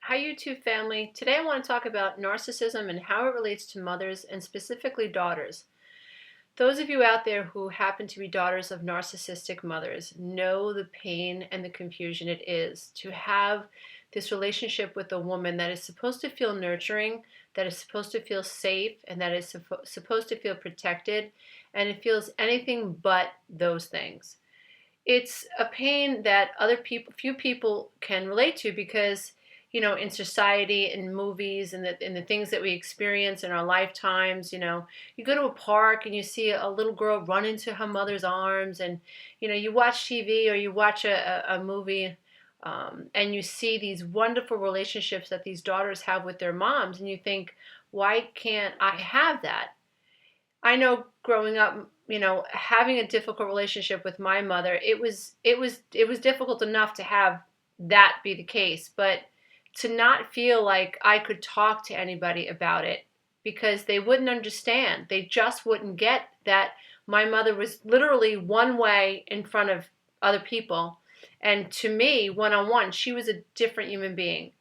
Hi YouTube family. Today I want to talk about narcissism and how it relates to mothers and specifically daughters. Those of you out there who happen to be daughters of narcissistic mothers know the pain and the confusion it is to have this relationship with a woman that is supposed to feel nurturing, that is supposed to feel safe, and that is supposed to feel protected, and it feels anything but those things. It's a pain that few people can relate to because, in society, in movies, and the things that we experience in our lifetimes, you go to a park and you see a little girl run into her mother's arms, and, you watch TV or you watch a movie, and you see these wonderful relationships that these daughters have with their moms, and you think, why can't I have that? I know growing up, having a difficult relationship with my mother, it was difficult enough to have that be the case, but to not feel like I could talk to anybody about it because they wouldn't understand. They just wouldn't get that my mother was literally one way in front of other people. And to me, one on one, she was a different human being.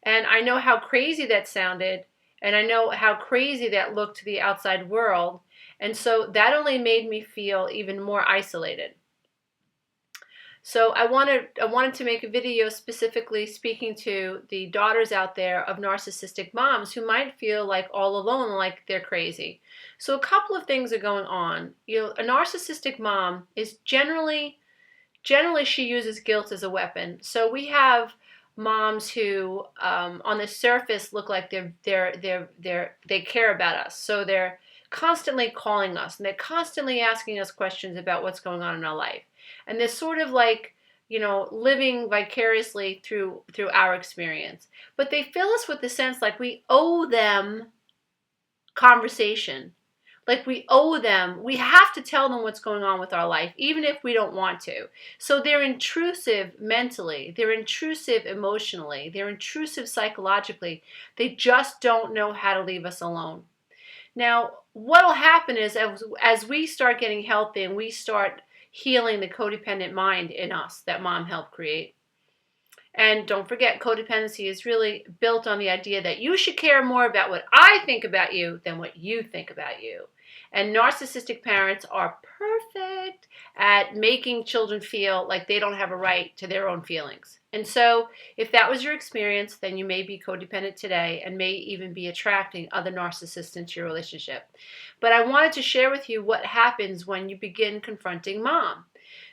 And I know how crazy that sounded, and I know how crazy that looked to the outside world. And so that only made me feel even more isolated. So I wanted to make a video specifically speaking to the daughters out there of narcissistic moms who might feel like all alone, like they're crazy. So a couple of things are going on. A narcissistic mom is generally she uses guilt as a weapon. So we have moms who, on the surface, look like they care about us. So they're constantly calling us and they're constantly asking us questions about what's going on in our life, and they're sort of like, living vicariously through our experience. But they fill us with the sense like we owe them conversation. Like we have to tell them what's going on with our life, even if we don't want to. So they're intrusive mentally, they're intrusive emotionally, they're intrusive psychologically. They just don't know how to leave us alone. Now, what will happen is as we start getting healthy and we start healing the codependent mind in us that mom helped create. And don't forget, codependency is really built on the idea that you should care more about what I think about you than what you think about you. And narcissistic parents are perfect at making children feel like they don't have a right to their own feelings. And so if that was your experience, then you may be codependent today and may even be attracting other narcissists into your relationship. But I wanted to share with you what happens when you begin confronting mom.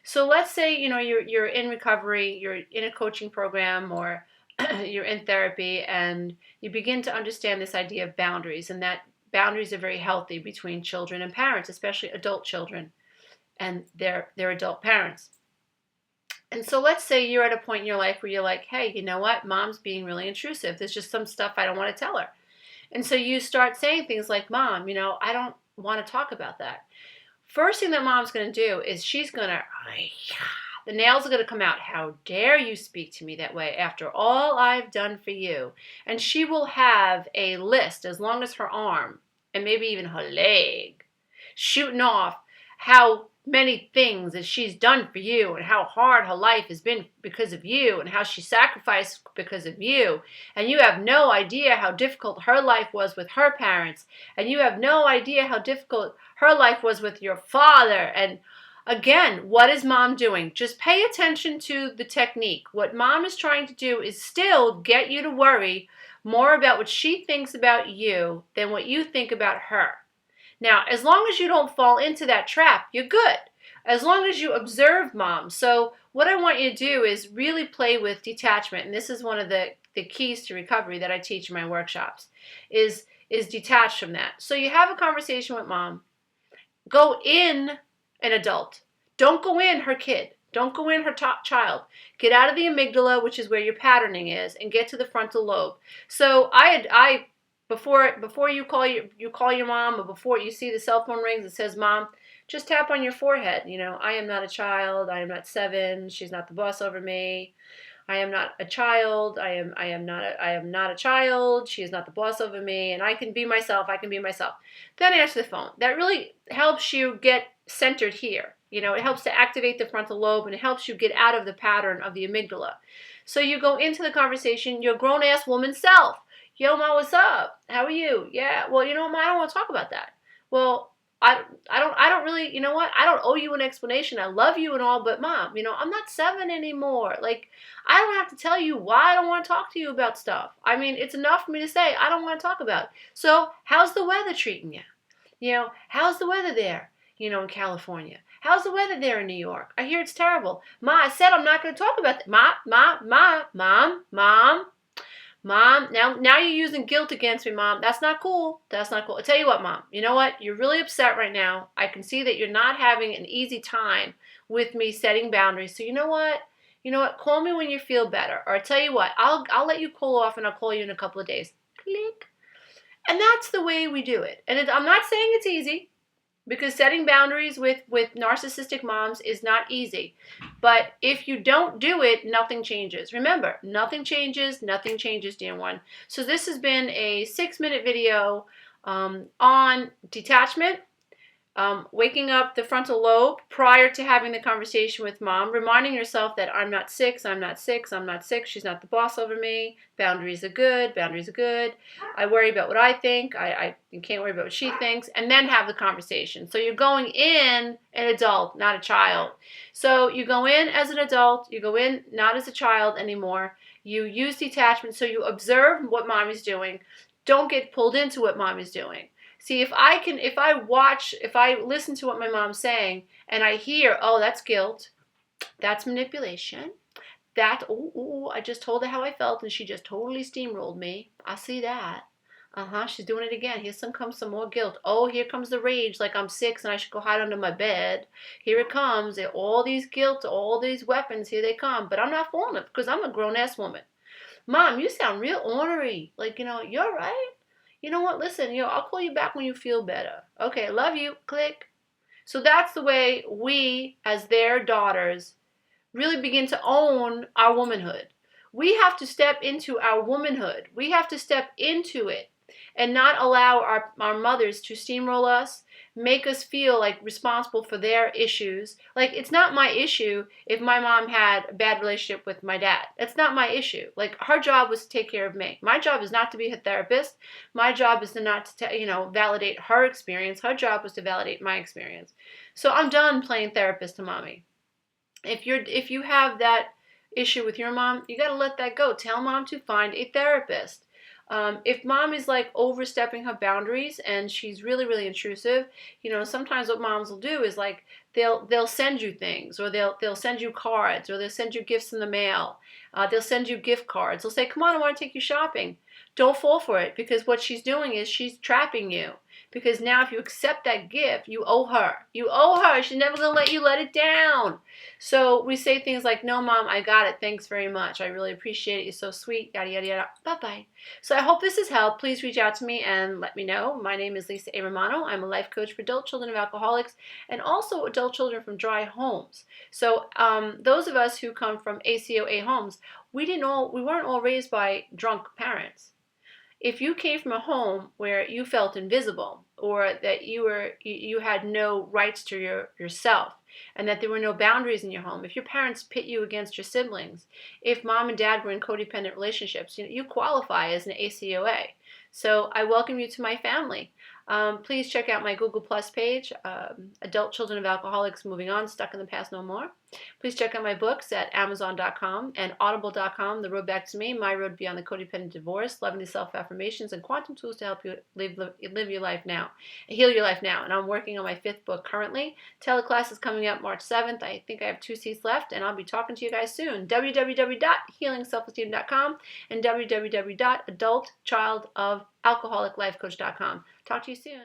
So let's say, you're in recovery, you're in a coaching program, or you're in therapy, and you begin to understand this idea of boundaries, and that boundaries are very healthy between children and parents, especially adult children and their adult parents. And so let's say you're at a point in your life where you're like, hey, you know what? Mom's being really intrusive. There's just some stuff I don't want to tell her. And so you start saying things like, Mom, I don't want to talk about that. First thing that mom's going to do is she's going to, the nails are going to come out. How dare you speak to me that way after all I've done for you? And she will have a list as long as her arm and maybe even her leg, shooting off how many things that she's done for you and how hard her life has been because of you and how she sacrificed because of you. And you have no idea how difficult her life was with her parents. And you have no idea how difficult her life was with your father. And again, what is mom doing? Just pay attention to the technique. What mom is trying to do is still get you to worry more about what she thinks about you than what you think about her. Now, as long as you don't fall into that trap, you're good. As long as you observe mom. So what I want you to do is really play with detachment. And this is one of the keys to recovery that I teach in my workshops, is detach from that. So you have a conversation with mom. Go in an adult. Don't go in her kid. Don't go in her child. Get out of the amygdala, which is where your patterning is, and get to the frontal lobe. So before you call your mom, or before you see the cell phone rings, it says mom, just tap on your forehead. I am not a child. I am not 7. She's not the boss over me. I am not a child. I am not a child. She is not the boss over me, and I can be myself. I can be myself. Then answer the phone. That really helps you get centered here. You know, it helps to activate the frontal lobe, and it helps you get out of the pattern of the amygdala. So you go into the conversation, your grown-ass woman self. Yo, Ma, what's up? How are you? Yeah, well, you know what, Ma, I don't want to talk about that. Well, I don't really, you know what? I don't owe you an explanation. I love you and all, but Mom, you know, I'm not 7 anymore. Like, I don't have to tell you why I don't want to talk to you about stuff. I mean, it's enough for me to say I don't want to talk about it. So, how's the weather treating you? You know, how's the weather there, you know, in California? How's the weather there in New York? I hear it's terrible. Ma, I said I'm not going to talk about that. Mom, now you're using guilt against me, Mom. That's not cool. That's not cool. I'll tell you what, Mom. You know what? You're really upset right now. I can see that you're not having an easy time with me setting boundaries. So you know what? You know what? Call me when you feel better. Or I tell you what, I'll let you cool off and I'll call you in a couple of days. Click. And that's the way we do it. And I'm not saying it's easy, because setting boundaries with narcissistic moms is not easy. But if you don't do it, nothing changes. Remember, nothing changes, dear one. So this has been a 6-minute video on detachment, waking up the frontal lobe prior to having the conversation with Mom, reminding yourself that I'm not 6, she's not the boss over me, boundaries are good, I worry about what I think, I can't worry about what she thinks, and then have the conversation. So you're going in an adult, not a child. So you go in as an adult, you go in not as a child anymore, you use detachment, so you observe what Mommy's doing, don't get pulled into what Mommy's doing. See, if I listen to what my mom's saying and I hear, oh, that's guilt, that's manipulation, I just told her how I felt and she just totally steamrolled me. I see that. She's doing it again. Here comes some more guilt. Oh, here comes the rage, like I'm 6 and I should go hide under my bed. Here it comes. All these guilt, all these weapons, here they come. But I'm not falling because I'm a grown-ass woman. Mom, you sound real ornery. Like, you know, you're right. You know what, listen, you know, I'll call you back when you feel better. Okay, love you, click. So that's the way we, as their daughters, really begin to own our womanhood. We have to step into our womanhood. We have to step into it and not allow our mothers to steamroll us, make us feel like responsible for their issues. Like, it's not my issue if my mom had a bad relationship with my dad. It's not my issue. Like, her job was to take care of me. My job is not to be her therapist. My job is not to validate her experience. Her job was to validate my experience. So I'm done playing therapist to Mommy. If you have that issue with your mom, you got to let that go. Tell Mom to find a therapist. If Mom is like overstepping her boundaries and she's really, really intrusive, you know, sometimes what moms will do is like they'll send you things, or they'll send you cards, or they'll send you gifts in the mail. They'll send you gift cards. They'll say, come on, I want to take you shopping. Don't fall for it, because what she's doing is she's trapping you. Because now if you accept that gift, you owe her. You owe her. She's never going to let you let it down. So we say things like, no, Mom, I got it. Thanks very much. I really appreciate it. You're so sweet. Yada, yada, yada. Bye-bye. So I hope this has helped. Please reach out to me and let me know. My name is Lisa A. Romano. I'm a life coach for adult children of alcoholics and also adult children from dry homes. So those of us who come from ACOA homes, we weren't all raised by drunk parents. If you came from a home where you felt invisible, or that you had no rights to yourself, and that there were no boundaries in your home, if your parents pit you against your siblings, if Mom and Dad were in codependent relationships, you qualify as an ACOA. So I welcome you to my family. Please check out my Google Plus page, Adult Children of Alcoholics Moving On, Stuck in the Past No More. Please check out my books at Amazon.com and Audible.com, The Road Back to Me, My Road Beyond the Codependent Divorce, Loving the Self-Affirmations, and Quantum Tools to help you live your life now, heal your life now. And I'm working on my 5th book currently. Teleclass is coming up March 7th. I think I have 2 seats left, and I'll be talking to you guys soon. www.healingselfesteem.com and www.adultchildofalcoholiclifecoach.com. Talk to you soon.